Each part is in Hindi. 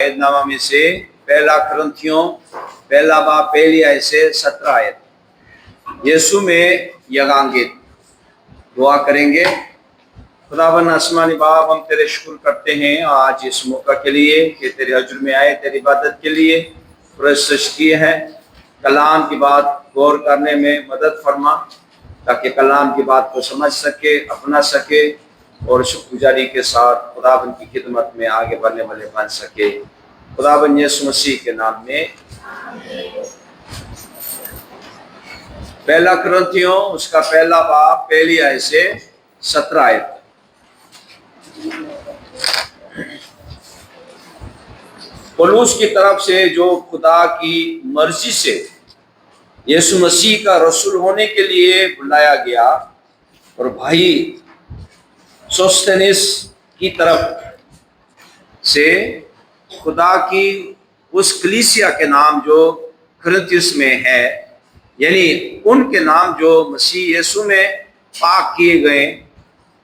नामा में से पहला कुरिन्थियों पहला बाब पहली आयत से 17 आयत। यीशु में यगांगित दुआ करेंगे। खुदावन आसमानी बाप, हम तेरे शुक्र करते हैं आज इस मौका के लिए कि तेरे हजूर में आए, तेरी इबादत के लिए प्रयास किए हैं। कलाम की बात गौर करने में मदद फरमा ताकि कलाम की बात को समझ सके, अपना सके और शुक्रगुजारी के साथ खुदावन की खिदमत में आगे बढ़ने वाले बन सके। खुदावन यीशु मसीह के नाम में। पहला कुरिन्थियों उसका पहला बाब पहली आयत से 17 आयत। पौलुस की तरफ से जो खुदा की मर्जी से यीशु मसीह का रसूल होने के लिए बुलाया गया, और भाई सोस्थेनेस की तरफ से खुदा की उस कलीसिया के नाम जो कुरिन्थियस में है, यानी उनके नाम जो मसीह यीशु में पाक किए गए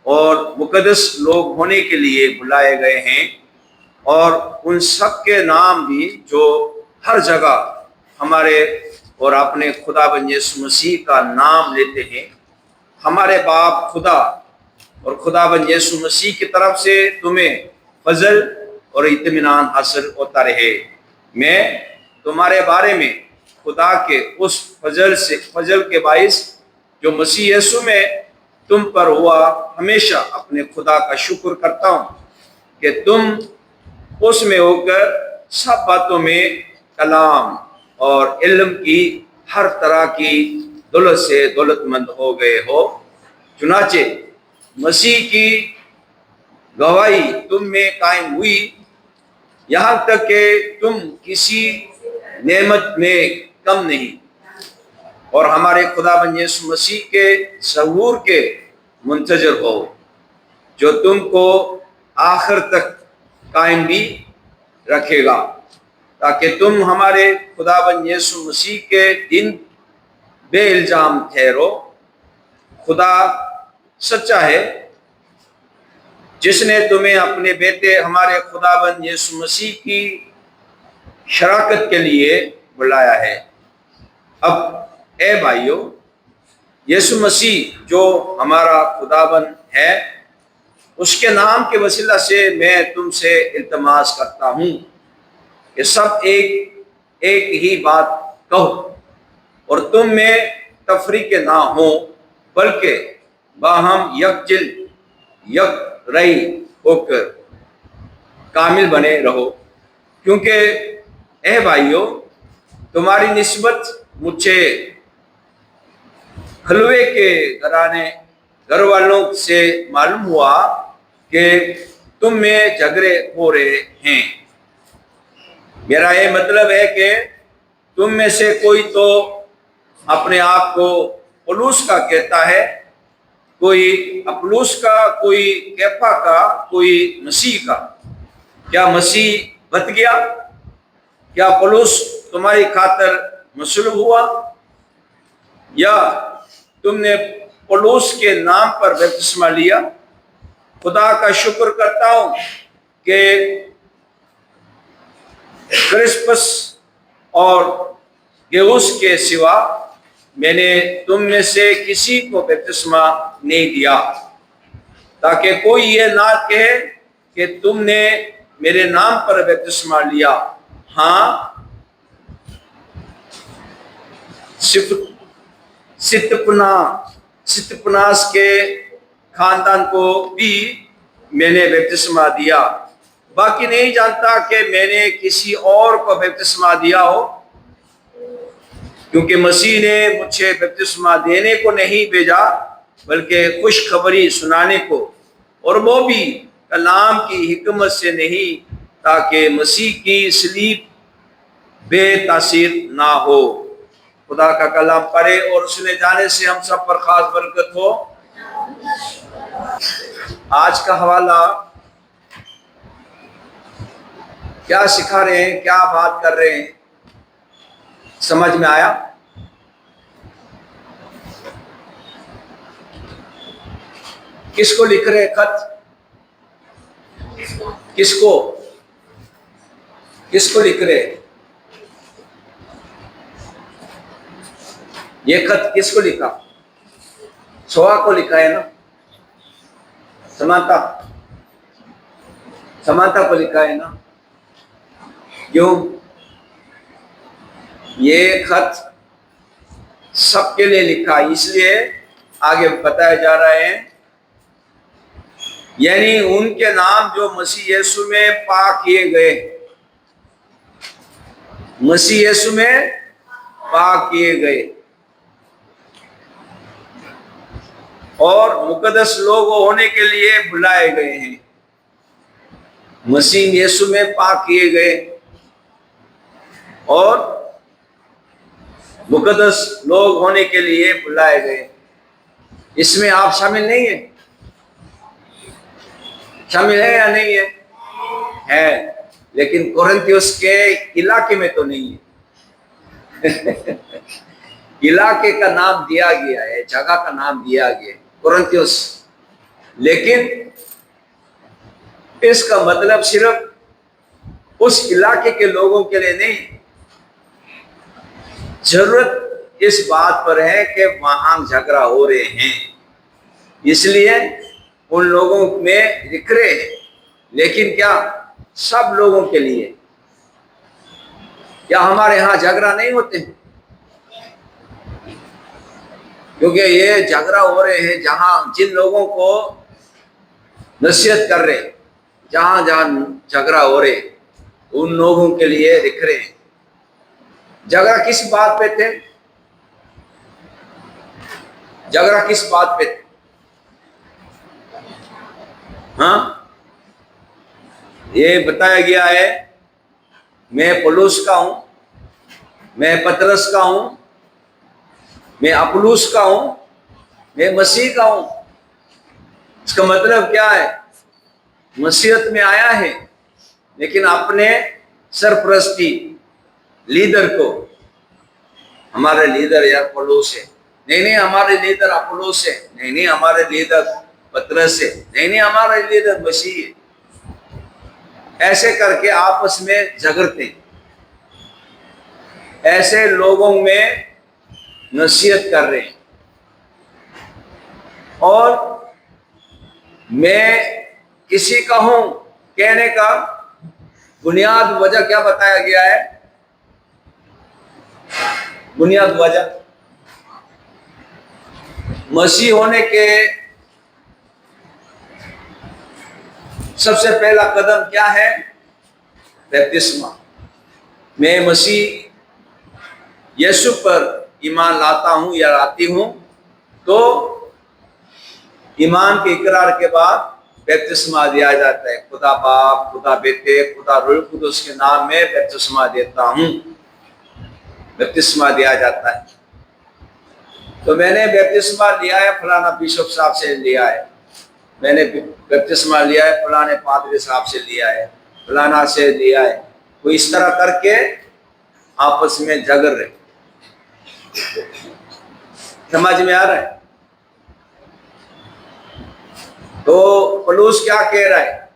और मुकद्दस लोग होने के लिए बुलाए गए हैं, और उन सब के नाम भी जो हर जगह हमारे और अपने खुदाबंद यीशु मसीह का नाम लेते हैं। हमारे बाप खुदा और खुदाबंद यीशु मसीह की तरफ से तुम्हें फजल और इत्मीनान हासिल होता रहे। मैं तुम्हारे बारे में खुदा के उस फजल के बाइस जो मसीह यीशु में तुम पर हुआ, हमेशा अपने खुदा का शुक्र करता हूँ कि तुम उसमें होकर सब बातों में कलाम और इल्म की हर तरह की दौलत से दौलतमंद हो गए हो। चुनाचे मसीह की गवाही तुम में कायम हुई, यहाँ तक कि तुम किसी नेमत में कम नहीं, और हमारे खुदाबंद यीशु मसीह के ज़हूर के मुंतजर हो, जो तुमको आखिर तक कायम भी रखेगा, ताकि तुम हमारे खुदाबंद यीशु मसीह के दिन बेइल्जाम ठहरो। खुदा सच्चा है जिसने तुम्हें अपने बेटे हमारे खुदाबंद यीशु मसीह की शराकत के लिए बुलाया है। अब ए भाइयों, यीशु मसीह जो हमारा खुदाबंद है, उसके नाम के वसीला से मैं तुमसे इल्तमास करता हूँ कि सब एक ही बात कहो और तुम में तफरीक ना हो, बल्कि बाहम यकजिल यकरई होकर कामिल बने रहो। क्योंकि ए भाइयों, तुम्हारी निस्बत मुझे हलवे के घर वालों से मालूम हुआ कि तुम में झगड़े हो रहे हैं। मेरा ये मतलब है कि तुम में से कोई तो अपने आप को पौलुस का कहता है, कोई अपुल्लोस का, कोई कैफा का, कोई मसीह का। क्या मसीह बच गया? क्या पौलुस तुम्हारी खातर मसलूब हुआ? या तुमने पौलुस के नाम पर बपतिस्मा लिया? खुदा का शुक्र करता हूं कि क्रिस्पस और गेउस के सिवा मैंने तुम में से किसी को बपतिस्मा नहीं दिया, ताकि कोई ये ना कहे कि तुमने मेरे नाम पर बपतिस्मा लिया। हाँ, सितपनास के खानदान को भी मैंने बपतिस्मा दिया, बाकी नहीं जानता कि मैंने किसी और को बपतिस्मा दिया हो, क्योंकि मसीह ने मुझे बपतिस्मा देने को नहीं भेजा बल्कि खुशखबरी सुनाने को, और वो भी कलाम की हिकमत से नहीं, ताकि मसीह की सलीब बेतासीर ना हो। खुदा का कलाम पढ़े और सुने जाने से हम सब पर खास बरकत हो। आज का हवाला क्या सिखा रहे हैं, क्या बात कर रहे हैं, समझ में आया? किसको लिख रहे खत? किसको? किसको लिख रहे? ये खत किसको लिखा? सोआ को लिखा है ना, समांता, समांता को लिखा है ना। क्यों? ये खत सबके लिए लिखा, इसलिए आगे बताया जा रहा है, यानी उनके नाम जो मसीह यीशु में पा किए गए, मसीह यीशु में पा किए गए और मुकद्दस लोग होने के लिए बुलाए गए हैं। मसीह यीशु में पा किए गए और मुकद्दस लोग होने के लिए बुलाए गए। इसमें आप शामिल नहीं है? शामिल है या नहीं है? है, लेकिन कोरिन्थियुस के इलाके में तो नहीं है। इलाके का नाम दिया गया है, जगह का नाम दिया गया है कोरिन्थियुस, लेकिन इसका मतलब सिर्फ उस इलाके के लोगों के लिए नहीं। जरूरत इस बात पर है कि वहां झगड़ा हो रहे हैं, इसलिए उन लोगों में लिख रहे हैं, लेकिन क्या सब लोगों के लिए? क्या हमारे यहाँ झगड़ा नहीं होते हैं? क्योंकि ये झगड़ा हो रहे हैं जहां जिन लोगों को नसीहत कर रहे, जहां जहां झगड़ा हो रहे उन लोगों के लिए लिख रहे हैं। झगड़ा किस बात पे थे? झगड़ा किस बात पे थे? हाँ, ये बताया गया है, मैं पौलुस का हूं, मैं पतरस का हूं, मैं अपुल्लोस का हूं, मैं मसीह का हूं। इसका मतलब क्या है? मसीहत में आया है, लेकिन अपने सरपरस्ती लीडर को, हमारे लीडर यार पौलुस है, नहीं नहीं हमारे लीडर अपुल्लोस है, नहीं नहीं हमारे लीडर पतरस है, नहीं नहीं हमारे लीडर मसीह है, ऐसे करके आपस में झगड़ते, ऐसे लोगों में नसीहत कर रहे हैं। और मैं किसी का हूं कहने का बुनियाद वजह क्या बताया गया है? बुनियाद वजह मसीह होने के सबसे पहला कदम क्या है? बपतिस्मा। मैं मसीह यीशु पर ईमान लाता हूं या लाती हूं, तो ईमान के इकरार के बाद बपतिस्मा दिया जाता है। खुदा बाप, खुदा बेटे, खुदा रूह कुदुस के नाम में बपतिस्मा देता हूं, बपतिस्मा दिया जाता है। तो मैंने बपतिस्मा लिया है, फलाना बिशप साहब से लिया है, मैंने बपतिस्मा लिया है, फलाने पादरी साहब से लिया है, फलाना से लिया है, तो इस तरह करके आपस में झगड़ रहे। समझ में आ रहा है? तो पौलुस क्या कह रहा है?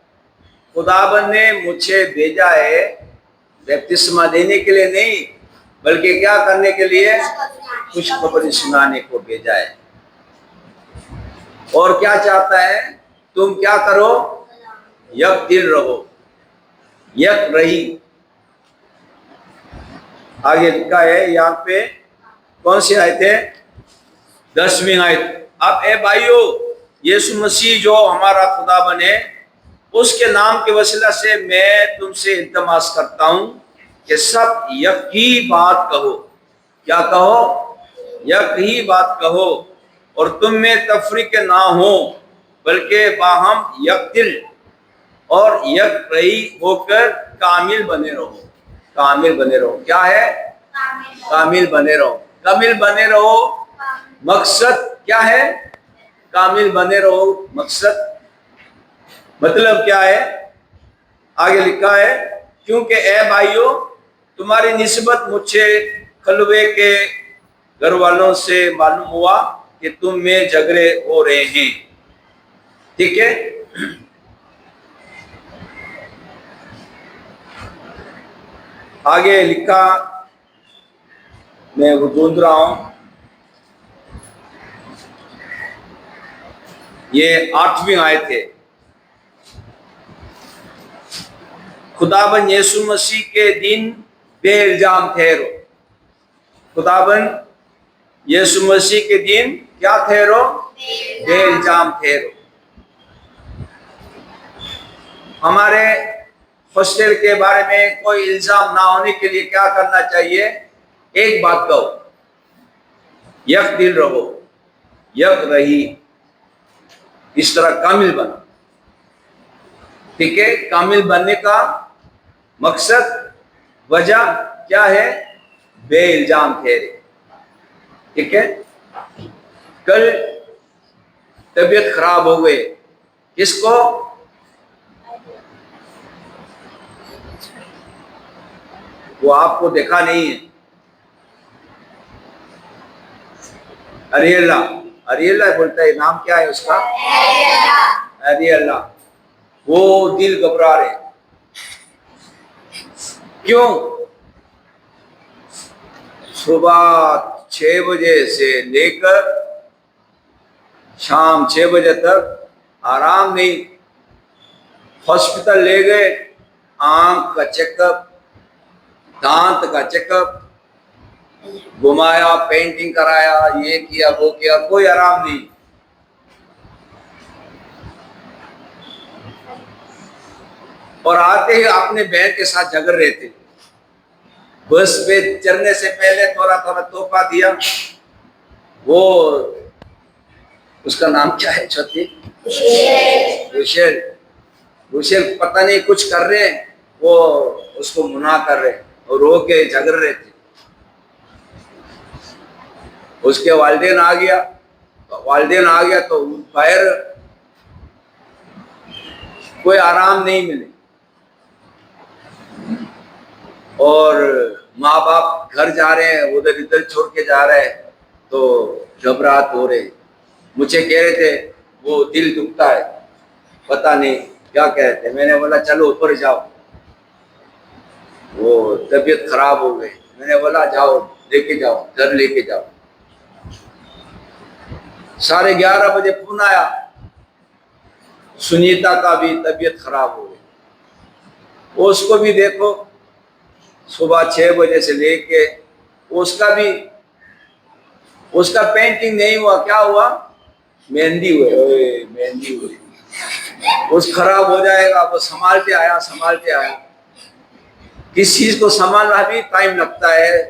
खुदाबंद ने मुझे भेजा है बपतिस्मा देने के लिए नहीं, बल्कि क्या करने के लिए? खुशखबरी सुनाने को भेजा है। और क्या चाहता है? तुम क्या करो? यक दिल रहो, यक रही। आगे लिखा है यहाँ पे, कौन सी आयत है? 10वीं आयत। अब ए भाइयों, यीशु मसीह जो हमारा खुदा बने, उसके नाम के वसीला से मैं तुमसे इल्तमास करता हूं कि सब यक ही बात कहो। क्या कहो? यक ही बात कहो, और तुम में तफरीक ना हो, बल्कि बाहम यक दिल और यक रही होकर कामिल बने रहो। कामिल बने रहो। क्या है? कामिल बने रहो। कामिल बने रहो, मकसद क्या है? कामिल बने रहो, मकसद मतलब क्या है? आगे लिखा है, क्योंकि ए भाइयों, तुम्हारी निस्बत मुझे खलवे के घर वालों से मालूम हुआ कि तुम में झगड़े हो रहे हैं। ठीक है? आगे लिखा, मैं वो ढूंढ रहा हूं, ये 8वीं आयत है। खुदाबंद यीशु मसीह के दिन बेइल्जाम ठहरो। खुदाबंद यीशु मसीह के दिन क्या ठहरो? बेइल्जाम ठहरो। हमारे हॉस्टल के बारे में कोई इल्जाम ना होने के लिए क्या करना चाहिए? एक बात कहो, यक दिल रहो, यक रही, इस तरह कामिल बनो। ठीक है? कामिल बनने का मकसद, वजह क्या है? बेइल्जाम ठहरे। ठीक है? कल तबीयत खराब हो गई, किसको? वो आपको देखा नहीं है। अरियल्ला, अरियल्ला बोलता है, नाम क्या है उसका? अरियल्ला। वो दिल घबरा रहे, क्यों? सुबह 6 बजे से लेकर शाम 6 बजे तक आराम नहीं। हॉस्पिटल ले गए, आंख का चेकअप, दांत का चेकअप, घुमाया, पेंटिंग कराया, ये किया वो किया, कोई आराम नहीं। और आते ही अपने बहन के साथ झगड़ रहे थे। बस पे चढ़ने से पहले थोड़ा थोड़ा तोहफा दिया। वो उसका नाम क्या है? छोटी रुशेल, रुशेल पता नहीं कुछ कर रहे हैं, वो उसको मुना कर रहे और रो के झगड़ रहे थे। उसके वालिदैन आ गया, तो बाहर कोई आराम नहीं मिले। और माँ बाप घर जा रहे हैं, उधर इधर छोड़ के जा रहे हैं, तो घबराहट हो रहे। मुझे कह रहे थे वो दिल दुखता है, पता नहीं क्या कहते। मैंने बोला चलो ऊपर जाओ, वो तबीयत खराब हो गई। मैंने बोला जाओ, लेके जाओ, घर लेके जाओ। 11:30 बजे फोन आया, सुनीता का भी तबीयत खराब हो गई। उसको भी देखो, सुबह 6 बजे से लेके उसका पेंटिंग नहीं हुआ। क्या हुआ? मेहंदी हुई, मेहंदी हुई। उस खराब हो जाएगा, वो संभालते आया। किस चीज को संभालना भी टाइम लगता है,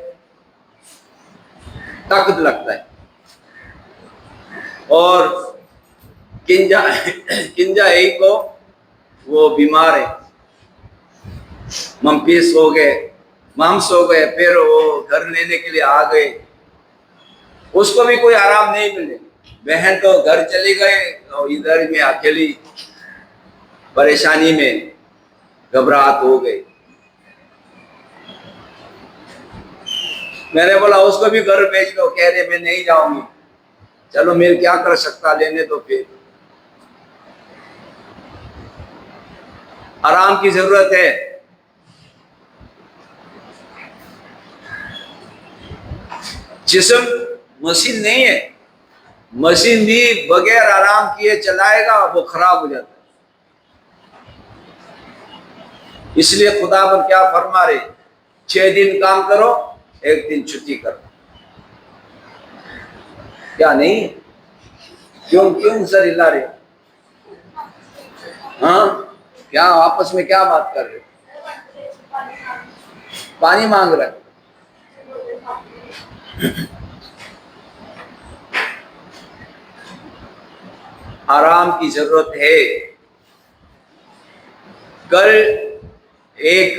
ताकत लगता है। और किंजा एक को वो बीमार है, मम्पीस हो गए, माम्स हो गए, फिर वो घर लेने के लिए आ गए। उसको भी कोई आराम नहीं मिले। बहन तो घर चली गए और इधर में अकेली परेशानी में घबराहट हो गई। मैंने बोला उसको भी घर भेज दो। कह रहे मैं नहीं जाऊंगी। चलो मैं क्या कर सकता, लेने तो फिर आराम की जरूरत है। जिस्म मशीन नहीं है, मशीन भी बगैर आराम किए चलाएगा, वो खराब हो जाता है। इसलिए खुदा पर क्या फरमा रहे? 6 दिन काम करो, 1 दिन छुट्टी करो। क्या नहीं? क्यों सर हिला रहे? हाँ, क्या आपस में क्या बात कर रहे? पानी मांग रहा है। आराम की जरूरत है। कल एक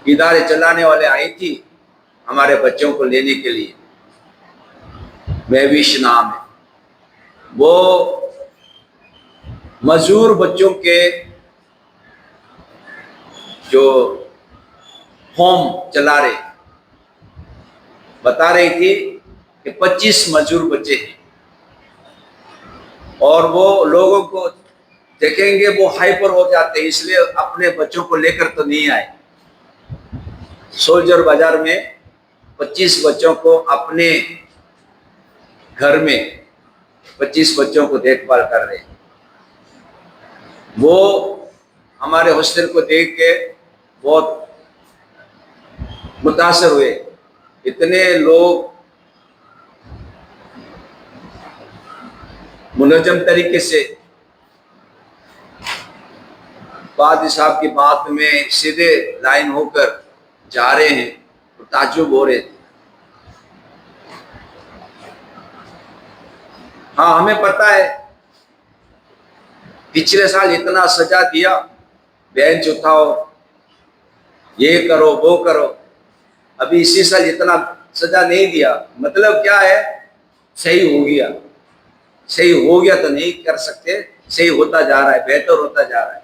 इदारे चलाने वाले आई थी हमारे बच्चों को लेने के लिए, महविश नाम है। वो मजदूर बच्चों के जो होम चला रहे, बता रही थी कि 25 मजदूर बच्चे हैं और वो लोगों को देखेंगे वो हाइपर हो जाते हैं, इसलिए अपने बच्चों को लेकर तो नहीं आए। सोल्जर बाजार में 25 बच्चों को अपने घर में 25 बच्चों को देखभाल कर रहे हैं। वो हमारे हॉस्टल को देख के बहुत मुतासर हुए। इतने लोग मुनज़्ज़म तरीके से कादी साहब की बात में सीधे लाइन होकर जा रहे हैं, तो ताज्जुब हो रहे थे। हाँ, हमें पता है पिछले साल इतना सजा दिया, बेंच उठाओ, ये करो वो करो, अभी इसी साल इतना सजा नहीं दिया। मतलब क्या है, सही हो गया। सही हो गया तो नहीं कर सकते, सही होता जा रहा है, बेहतर होता जा रहा है।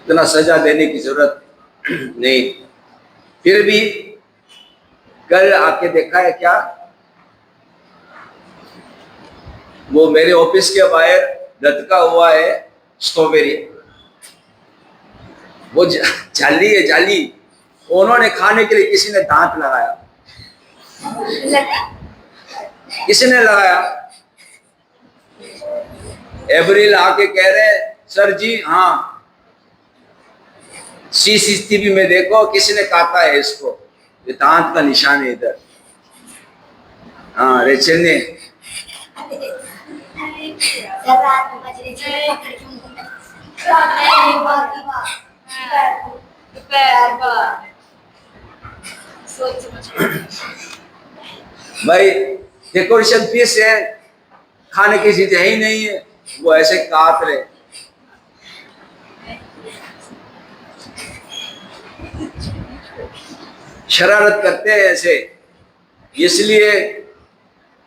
इतना सजा देने की जरूरत नहीं। फिर भी कल आके देखा है क्या, वो मेरे ऑफिस के बाहर लटका हुआ है स्ट्रॉबेरी, वो जाली है, जाली। उन्होंने खाने के लिए किसी ने दांत लगाया, किसी ने लगाया। एब्रिल आके कह रहे सर जी, हाँ सीसीटीवी में देखो किसी ने काटा है इसको, ये दांत का निशान है इधर। हाँ, रेचल ने भाई डेकोरेशन पीस है, खाने की चीज है ही नहीं है, वो ऐसे काट रहे। शरारत करते हैं ऐसे। इसलिए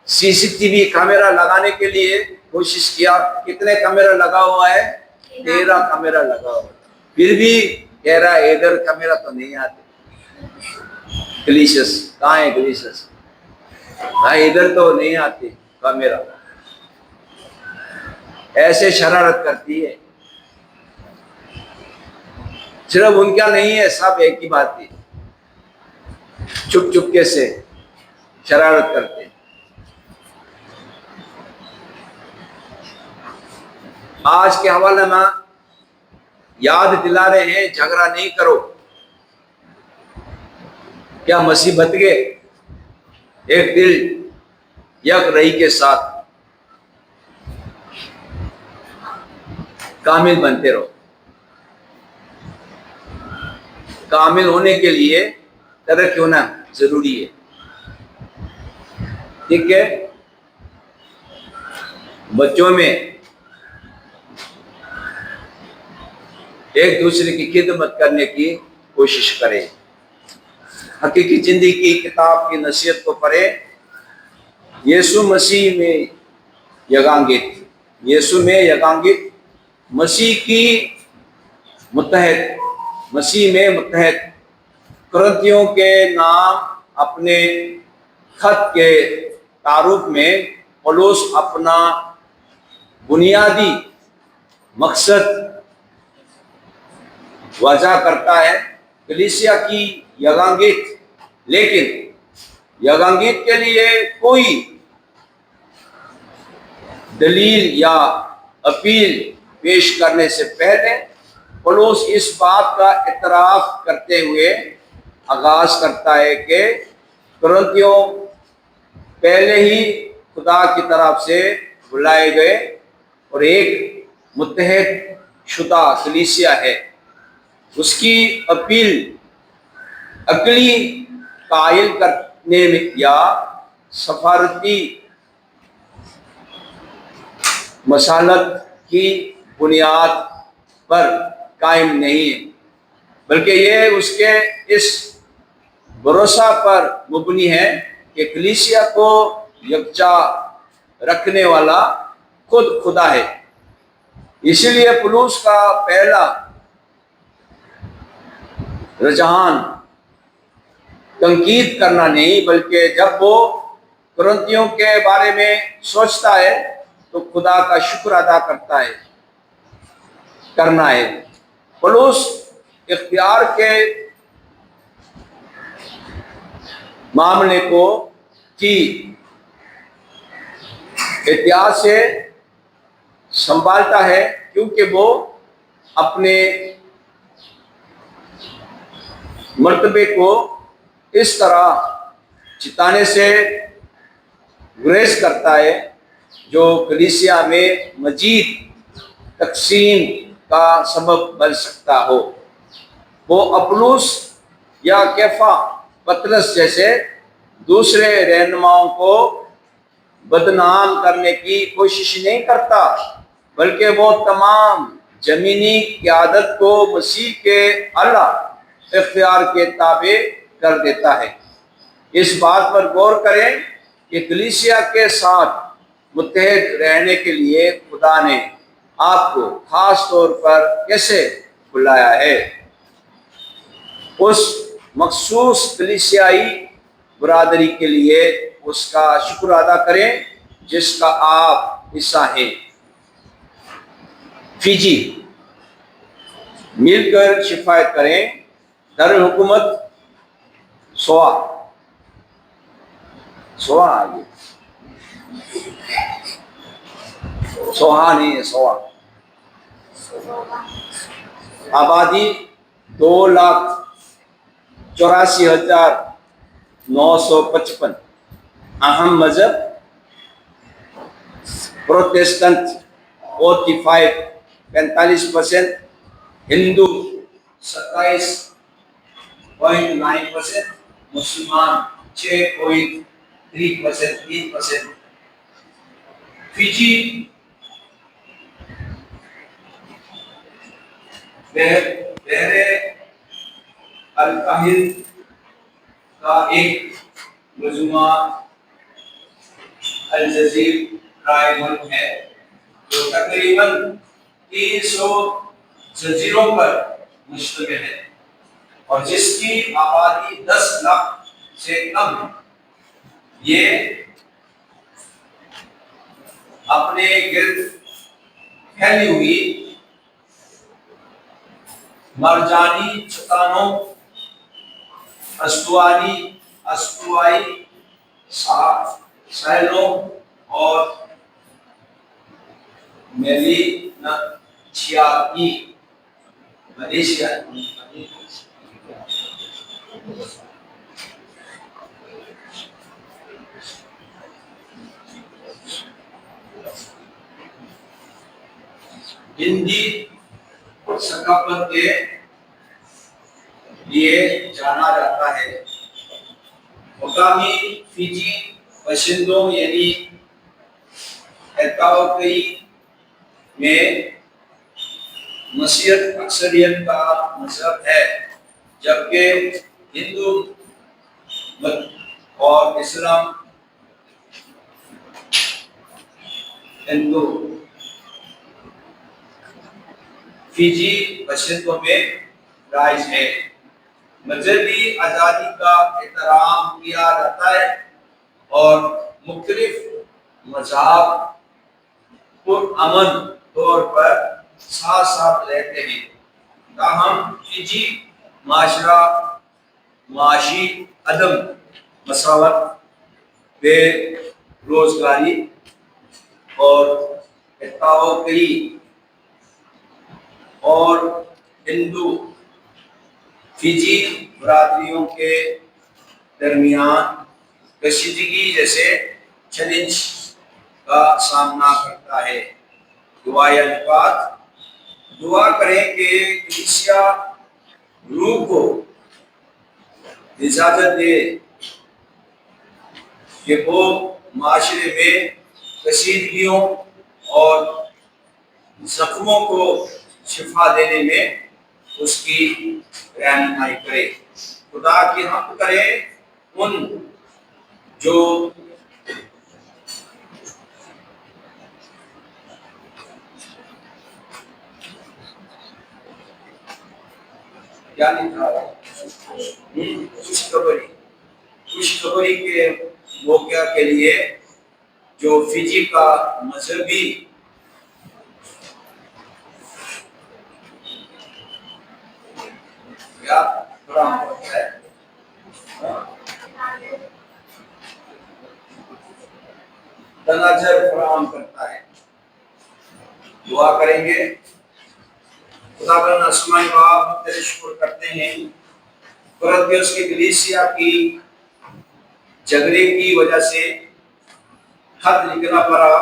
सीसीटीवी कैमरा लगाने के लिए कोशिश किया। कितने कैमरा लगा हुआ है? 13 कैमरा लगा हुआ। फिर भी कह रहा है इधर कैमरा तो नहीं आते। ग्लिशस कहाँ है? ग्लिशस भाई इधर तो नहीं आती कैमरा। ऐसे शरारत करती है। सिर्फ उनका नहीं है, सब एक ही बात है, चुप चुपके से शरारत करते। आज के हवाले में याद दिला रहे हैं, झगड़ा नहीं करो। क्या मसीह बच गए? एक दिल यक रही के साथ कामिल बनते रहो। कामिल होने के लिए तरक्की होना जरूरी है। ठीक है, बच्चों में एक दूसरे की खिदमत करने की कोशिश करें। हकीकी जिंदगी की किताब की नसीहत को पढ़ें। यीशु मसीह में यगांगित, यीशु में यगांगित, मसीह की मुत्तहद, मसीह में मुत्तहद। कुरिन्थियों के नाम अपने खत के तारुफ में पौलुस अपना बुनियादी मकसद वजह करता है, कलीसिया की यगांगित। लेकिन यगांगित के लिए कोई दलील या अपील पेश करने से पहले पौलुस इस बात का इतराफ करते हुए आगाज करता है कि कुरिन्थियों पहले ही खुदा की तरफ से बुलाए गए और एक मुत्तहद शुदा कलीसिया है। उसकी अपील अकली कायल करने में या सफारती मसालत की बुनियाद पर कायम नहीं है, बल्कि ये उसके इस भरोसा पर मुबनी है कि कलीसिया को यकजा रखने वाला खुद खुदा है। इसीलिए पौलुस का पहला रुझान तंकीद करना नहीं, बल्कि जब वो कुरिन्थियों के बारे में सोचता है तो खुदा का शुक्र अदा करना है। पौलुस इख्तियार के मामले को की एहतियात से संभालता है, क्योंकि वो अपने मर्तबे को इस तरह जिताने से गुरेज करता है जो कलीसिया में मजीद तकसीम का सबब बन सकता हो। वो अपुलुस या कैफा, पतरस जैसे दूसरे रहनुमाओं को बदनाम करने की कोशिश नहीं करता, बल्कि वो तमाम जमीनी क़यादत को मसीह के अला इख्तियार के ताबे कर देता है। इस बात पर गौर करें कि कलीसिया के साथ मुत्तहद रहने के लिए खुदा ने आपको खास तौर पर कैसे बुलाया है। उस मखसूस कलीसियाई बरादरी के लिए उसका शुक्र अदा करें जिसका आप हिस्सा हैं। फीजी, मिलकर शिफायत करें। दारुल हुकूमत सोहा नहीं है, सोहा। आबादी 2,84,955। अहम मजहब प्रोटेस्टेंट 45% हिंदू 27.9%, मुसलमान 6.3%। फिजी बहरे अल-काहिल का एक मजमुआ अल जजीर राय मुल्क है जो तकरीबन 300 जजीरों पर मुश्तमिल है और जिसकी आबादी 10 लाख से कम है। ये अपने गिर्द फैली हुई मरजानी चट्टानों, अस्तुवाई साहिलों और मलेशिया हिंदी सकाफत के लिए जाना जाता है। मुकामी फिजी बाशिंदों यानी एताओकई में मसीहत अक्सरियत का मजहब है, जबकि हिंदू मत और इस्लाम हिंदू फिजी बाशिंदों में राइज है। मजहबी आज़ादी का एहतराम किया जाता है और मुख्तलिफ मज़हब पुरअमन तौर पर साथ साथ रहते हैं। ताहम फिजी माशरा माशी अदम मसावत, बेरोजगारी और एताओकई और हिंदू फिजी बरादरियों के दरमियान कशीदगी जैसे चैलेंज का सामना करता है। दुआ करें कि कलीसिया रूह को इजाजत दे कि वो माशरे में कशीदगियों और जख्मों को शिफा देने में उसकी रहनुमाई करे। खुदा की हम्द करे उन जो क्या लिखा है खुशखबरी के मौके के लिए जो फिजी का मजहबी या है, तनाजर फराहम करता है। दुआ करेंगे। खुदावंद आसमानी बाप, तेरे शुक्र करते हैं कुरिन्थियों की कलीसिया की झगड़े की वजह से खत लिखना पड़ा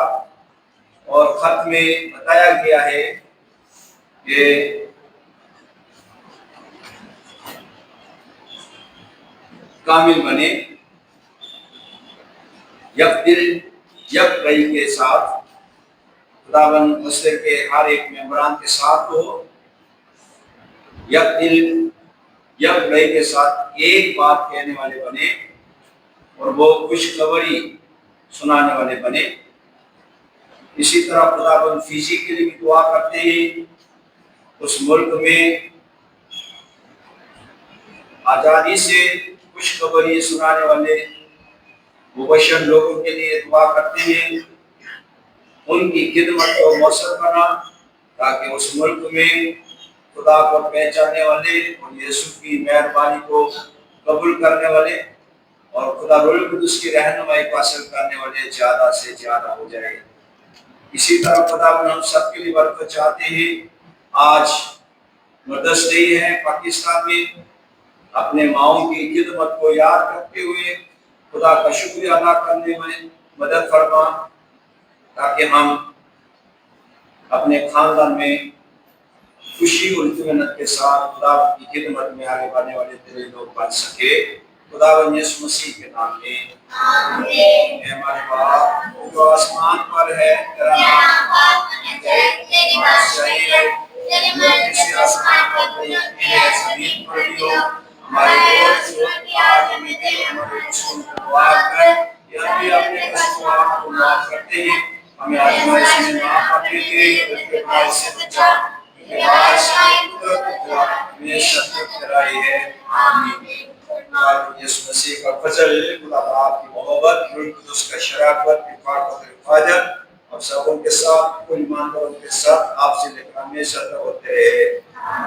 और खत में बताया गया है कि कामिल बने, यक दिल यक रई के साथ, खुदावंद मसीह के हर एक मेंबरान के साथ हो, यक दिल यक रई के साथ एक बात कहने वाले बने और वो खुशखबरी सुनाने वाले बने। इसी तरह खुदावंद फिजी के लिए भी दुआ करते हैं। उस मुल्क में आजादी से खुशखबरी सुनाने वाले मुबशर लोगों के लिए दुआ करते हैं। उनकी खिदमत को मौसर बना ताकि उस मुल्क में खुदा को पहचानने वाले और यीशु की मेहरबानी को कबूल करने वाले और खुदा रूह कुदूस की रहनुमाई को हासिल करने वाले ज्यादा से ज्यादा हो जाए। इसी तरह खुदा हम सबके लिए बरकत चाहते हैं। आज मदर्स डे है पाकिस्तान में, अपने माओं की खिदमत को याद करते हुए खुदा का शुक्रिया अदा करने में मदद फरमा ताकि हम अपने खानदान में खुशी और इत्मीनान के साथ खुदा की खिदमत में आगे बढ़ने वाले तेरे लोग बन सके। खुदावंद यीशु मसीह के नाम में आमीन। हमारे बाप जो आसमान पर है, तेरा नाम तेरी बादशाही है, तेरी मर्जी आसमान पर भी है, जमीन पर भी हो। हमारे रोज की आज हमें दे, हमारे कसूरों को माफ कर, या भी अपने कसूरों को माफ करते हैं। हमें आजमाइश में ना आने दे, बल्कि बुराई से बचा। हमेशा कराई है। आमीन। यीशु मसीह का फजल, खुदा बाप की मोहब्बत, रूह कुदूस का शराफत, इत्फाक और हिफाजत और सबों के साथ, कुल ईमानदारों के साथ आपसे लेकर हमेशा होते रहे।